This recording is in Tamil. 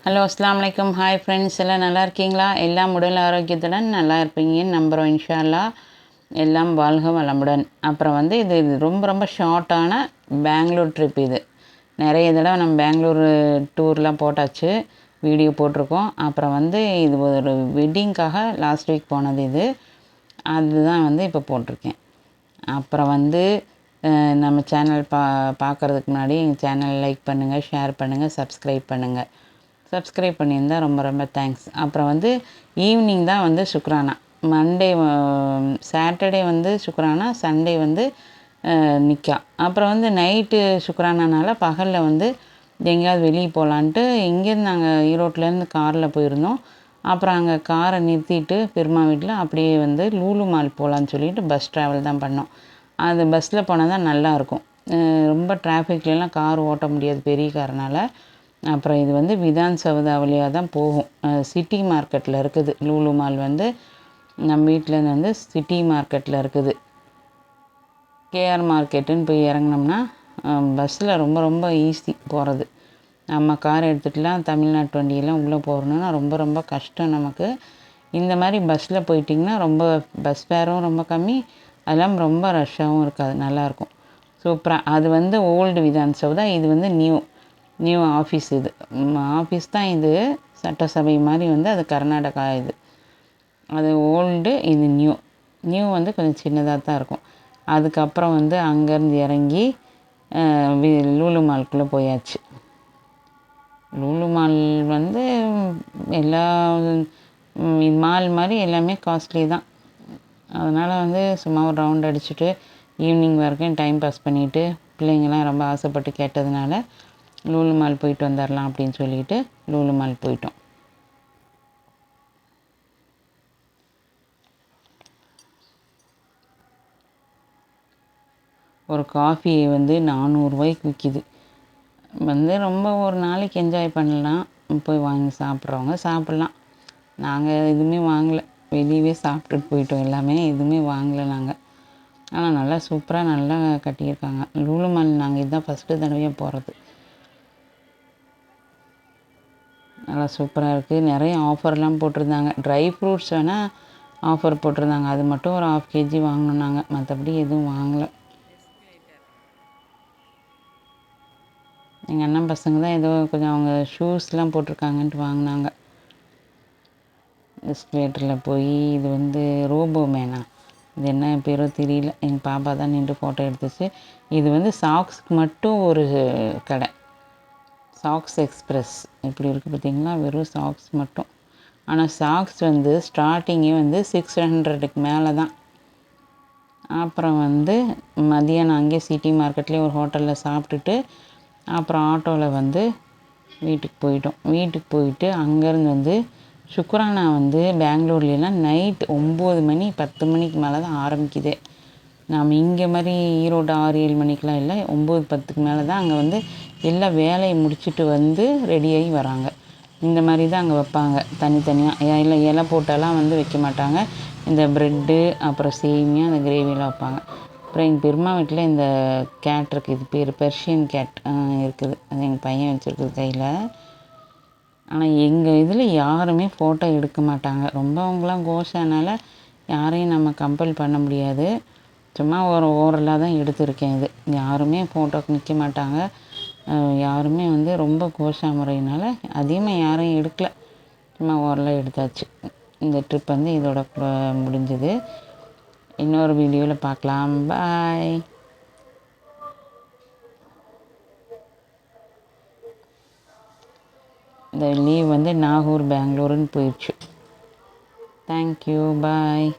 ஹலோ அஸ்ஸலாமு அலைக்கும். ஹாய் ஃப்ரெண்ட்ஸ், எல்லாம் நல்லா இருக்கீங்களா? எல்லாம் உடல் ஆரோக்கியத்துடன் நல்லா இருப்பீங்கன்னு நம்புகிறோம். இன்ஷா அல்லாஹ் எல்லாம் வாழ்க வளமுடன். அப்புறம் வந்து இது ரொம்ப ரொம்ப ஷார்ட்டான பெங்களூர் ட்ரிப். இது நிறைய தடவை நம்ம பெங்களூர் டூர்லாம் போட்டாச்சு, வீடியோ போட்டிருக்கோம். அப்புறம் வந்து இது ஒரு வெட்டிங்க்காக லாஸ்ட் வீக் போனது. இது அதுதான் வந்து இப்போ போட்டிருக்கேன். அப்புறம் வந்து நம்ம சேனல் பார்க்குறதுக்கு முன்னாடி எங்கள் சேனலை லைக் பண்ணுங்கள், ஷேர் பண்ணுங்கள், சப்ஸ்கிரைப் பண்ணுங்கள். சப்ஸ்கிரைப் பண்ணியிருந்தால் ரொம்ப ரொம்ப தேங்க்ஸ். அப்புறம் வந்து ஈவினிங் தான் வந்து சுக்ரானா. மண்டே சாட்டர்டே வந்து சுக்ரானா, சண்டே வந்து நிக்கா. அப்புறம் வந்து நைட்டு சுக்ரானானால பகலில் வந்து எங்கேயாவது வெளியே போகலான்ட்டு இங்கேருந்து நாங்கள் ஈரோட்டிலேருந்து காரில் போயிருந்தோம். அப்புறம் அங்கே காரை நிறுத்திட்டு பெருமா வீட்டில் அப்படியே வந்து லூலு மால் போகலான்னு சொல்லிட்டு பஸ் ட்ராவல் தான் பண்ணோம். அது பஸ்ஸில் போனால் தான் நல்லாயிருக்கும். ரொம்ப டிராஃபிக்லாம் கார் ஓட்ட முடியாது பெரிய காரனால். அப்புறம் இது வந்து விதான் சவுதா வழியாக தான் போகும். சிட்டி மார்க்கெட்டில் இருக்குது லூலு மால். வந்து நம்ம வீட்டிலேருந்து வந்து சிட்டி மார்க்கெட்டில் இருக்குது. கேஆர் மார்க்கெட்டுன்னு போய் இறங்கினோம்னா பஸ்ஸில் ரொம்ப ரொம்ப ஈஸி போகிறது. நம்ம கார் எடுத்துகிட்டுலாம் தமிழ்நாட்டு வண்டியெல்லாம் உள்ளே போகணுன்னா ரொம்ப ரொம்ப கஷ்டம் நமக்கு. இந்த மாதிரி பஸ்ஸில் போயிட்டிங்கன்னா ரொம்ப பஸ் ஃபேரும் ரொம்ப கம்மி, அதெல்லாம் ரொம்ப ரஷ்ஷாகவும் இருக்காது, நல்லாயிருக்கும், சூப்பராக. அது வந்து ஓல்டு விதான் சவுதா, இது வந்து நியூ ஆஃபீஸ். இது ஆஃபீஸ் தான். இது சட்டசபை மாதிரி வந்து அது கர்நாடகா. இது அது ஓல்டு, இது நியூ வந்து கொஞ்சம் சின்னதாக தான் இருக்கும். அதுக்கப்புறம் வந்து அங்கேருந்து இறங்கி லூலு மால்குள்ளே போயாச்சு. லூலு மால் வந்து எல்லா மால் மாதிரி எல்லாமே காஸ்ட்லி தான். அதனால் வந்து சும்மா ஒரு ரவுண்ட் அடிச்சுட்டு ஈவினிங் வரைக்கும் டைம் பாஸ் பண்ணிவிட்டு பிள்ளைங்கள்லாம் ரொம்ப ஆசைப்பட்டு கேட்டதுனால லூலு மால் போயிட்டு வந்துடலாம் அப்படின்னு சொல்லிட்டு லூலு மால் போயிட்டோம். ஒரு காஃபி வந்து 400 ரூபாய்க்கு விற்கிது. வந்து ரொம்ப ஒரு நாளைக்கு என்ஜாய் பண்ணலாம், போய் வாங்கி சாப்பிட்றவங்க சாப்பிட்லாம். நாங்கள் எதுவுமே வாங்கலை, வெளியவே சாப்பிட்டுட்டு போயிட்டோம். எல்லாமே எதுவுமே வாங்கலை நாங்கள். ஆனால் நல்லா சூப்பராக நல்லா கட்டியிருக்காங்க லூலு மால். நாங்கள் இதுதான் ஃபஸ்ட்டு தடவையாக போகிறது. நல்லா சூப்பராக இருக்குது. நிறைய ஆஃபர்லாம் போட்டிருந்தாங்க. ட்ரை ஃப்ரூட்ஸ் வேணால் ஆஃபர் போட்டிருந்தாங்க. அது மட்டும் ஒரு 1/2 kg வாங்கினோம் நாங்கள், மற்றபடி எதுவும் வாங்கலை. எங்கள் அண்ணன் பசங்க தான் ஏதோ கொஞ்சம் அவங்க ஷூஸ்லாம் போட்டிருக்காங்கன்ட்டு வாங்கினாங்க. எஸ்கலேட்டரில் போய் இது வந்து ரோபோ மேனா, இது என்ன பேரோ தெரியல. எங்கள் பாப்பா தான் நின்று ஃபோட்டோ எடுத்துச்சு. இது வந்து சாக்ஸ்க்கு மட்டும் ஒரு கடை, சாக்ஸ் எக்ஸ்ப்ரெஸ். இப்படி இருக்குது பார்த்தீங்களா, வெறும் சாக்ஸ் மட்டும். ஆனால் சாக்ஸ் வந்து ஸ்டார்டிங்கே வந்து 600க்கு மேலே தான். அப்புறம் வந்து மதியானம் அங்கேயே சிட்டி மார்க்கெட்லேயே ஒரு ஹோட்டலில் சாப்பிட்டுட்டு அப்புறம் ஆட்டோவில் வந்து வீட்டுக்கு போயிட்டோம். வீட்டுக்கு போயிட்டு அங்கேருந்து வந்து சுக்ரானா வந்து பெங்களூர்லாம் நைட் 9 மணி 10 மணிக்கு மேலே தான் ஆரம்பிக்குதே. நாம் இங்கே மாதிரி ஈரோடு 6-7 மணிக்கெலாம் இல்லை, 9-10க்கு மேலே தான் அங்கே வந்து எல்லா வேலையை முடிச்சுட்டு வந்து ரெடியாகி வராங்க. இந்த மாதிரி தான் அங்கே வைப்பாங்க தனித்தனியாக. இலை போட்டாலாம் வந்து வைக்க மாட்டாங்க. இந்த ப்ரெட்டு அப்புறம் சேமியா அந்த கிரேவியெலாம் வைப்பாங்க. அப்புறம் எங்கள் பெருமா வீட்டில் இந்த கேட் இருக்குது, இது பேர் பெர்ஷியன் கேட் இருக்குது. அது எங்கள் பையன் வச்சுருக்குது கையில். ஆனால் எங்கள் இதில் யாருமே ஃபோட்டோ எடுக்க மாட்டாங்க. ரொம்ப அவங்களாம் கோஷனால யாரையும் நம்ம கம்பல் பண்ண முடியாது. சும்மா ஒரு ஓரலாக தான் எடுத்திருக்கேன். இது யாருமே ஃபோட்டோக்கு நிற்க மாட்டாங்க. யாருமே வந்து ரொம்ப கோஷா முறையினால் அதிகமாக யாரையும் எடுக்கலை, சும்மா ஓரலாக எடுத்தாச்சு. இந்த ட்ரிப் வந்து இதோட முடிஞ்சுது. இன்னொரு வீடியோவில் பார்க்கலாம். பாய். இந்த லீவ் வந்து நாகூர் பெங்களூருன்னு போயிடுச்சு. தேங்க்யூ, பாய்.